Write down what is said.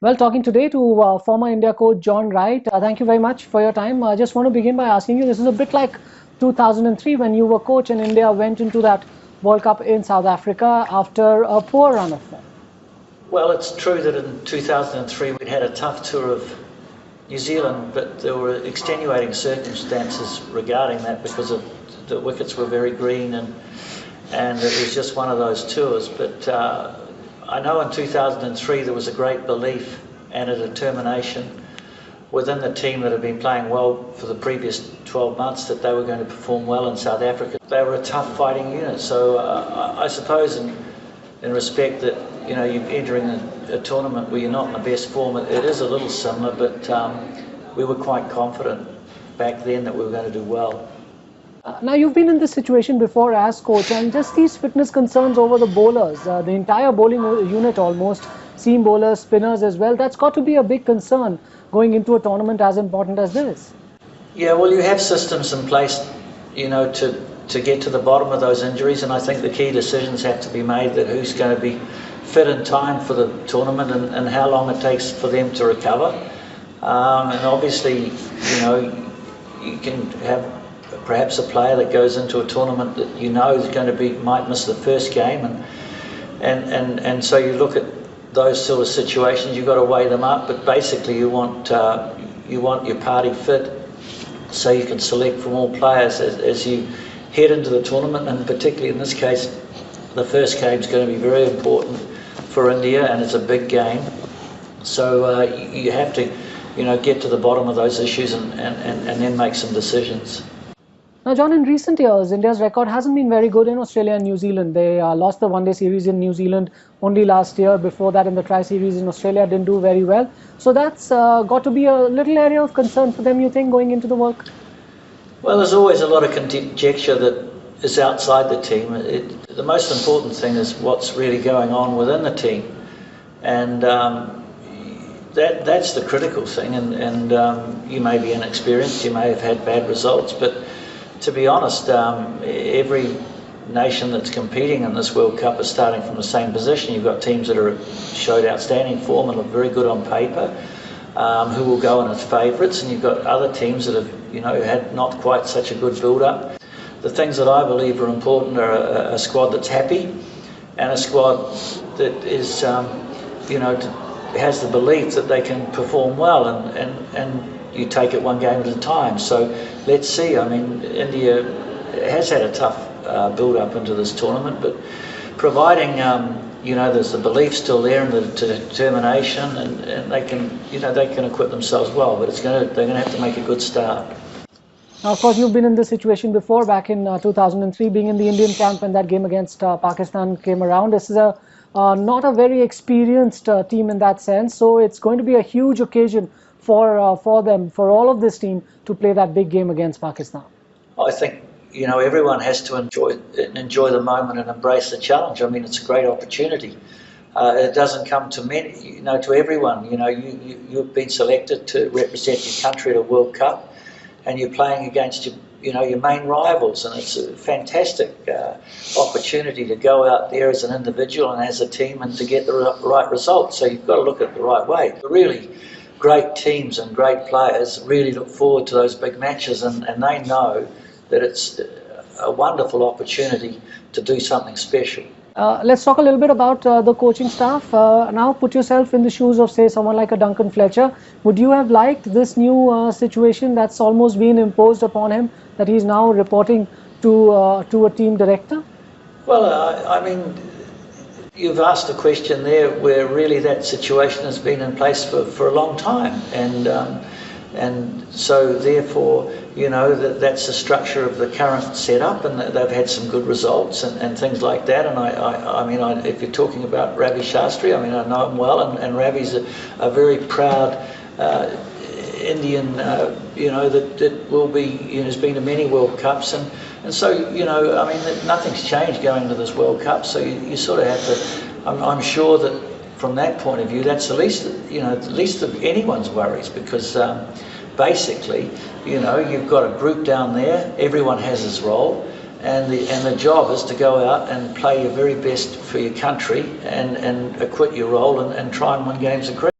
Well, talking today to former India coach John Wright. Thank you very much for your time. I just want to begin by asking you, this is a bit like 2003 when you were coach and India went into that World Cup in South Africa after a poor run of form. Well, it's true that in 2003 we'd had a tough tour of New Zealand, but there were extenuating circumstances regarding that because the wickets were very green and it was just one of those tours. But I know in 2003 there was a great belief and a determination within the team that had been playing well for the previous 12 months that they were going to perform well in South Africa. They were a tough fighting unit, so I suppose in respect that you're entering a tournament where you're not in the best form, it is a little similar, but we were quite confident back then that we were going to do well. Now, you've been in this situation before as coach, and just these fitness concerns over the bowlers, the entire bowling unit almost, seam bowlers, spinners as well, that's got to be a big concern going into a tournament as important as this. Yeah, well, you have systems in place, to get to the bottom of those injuries, and I think the key decisions have to be made that who's going to be fit in time for the tournament and how long it takes for them to recover. And obviously, you can have perhaps a player that goes into a tournament that is might miss the first game, and so you look at those sort of situations. You've got to weigh them up, but basically you want your party fit so you can select from all players as you head into the tournament, and particularly in this case the first game is going to be very important for India and it's a big game, so you have to get to the bottom of those issues and then make some decisions. Now, John, in recent years, India's record hasn't been very good in Australia and New Zealand. They lost the one-day series in New Zealand only last year. Before that, in the tri-series in Australia, didn't do very well. So that's got to be a little area of concern for them, you think, going into the World Cup? Well, there's always a lot of conjecture that is outside the team. The most important thing is what's really going on within the team. And that's the critical thing. And you may be inexperienced, you may have had bad results, but to be honest, every nation that's competing in this World Cup is starting from the same position. You've got teams that showed outstanding form and look very good on paper, who will go in as favourites, and you've got other teams that have had not quite such a good build-up. The things that I believe are important are a squad that's happy and a squad that is has the belief that they can perform well, and you take it one game at a time. So let's see. I mean, India has had a tough build-up into this tournament, but providing there's the belief still there and the determination, and they can equip themselves well. But they're going to have to make a good start. Now, of course, you've been in this situation before, back in 2003, being in the Indian camp when that game against Pakistan came around. This is not a very experienced team in that sense, so it's going to be a huge occasion for them, for all of this team, to play that big game against Pakistan. I think everyone has to enjoy the moment and embrace the challenge. I mean, it's a great opportunity. It doesn't come to many, to everyone. You've been selected to represent your country at a World Cup, and you're playing against your main rivals, and it's a fantastic opportunity to go out there as an individual and as a team and to get the right result. So you've got to look at it the right way. Really great teams and great players really look forward to those big matches, and they know that it's a wonderful opportunity to do something special. Let's talk a little bit about the coaching staff. Now put yourself in the shoes of, say, someone like a Duncan Fletcher. Would you have liked this new situation that's almost been imposed upon him, that he's now reporting to a team director? Well, I mean, you've asked a question there where really that situation has been in place for a long time, and so therefore that's the structure of the current setup, and they've had some good results and things like that. And I mean, if you're talking about Ravi Shastri, I mean, I know him well, and Ravi's a very proud Indian, that will be, has been to many World Cups, and so I mean, nothing's changed going to this World Cup. So you sort of have to. I'm sure that from that point of view, that's the least of anyone's worries, because basically, you've got a group down there. Everyone has his role, and the job is to go out and play your very best for your country and acquit your role and try and win games of cricket.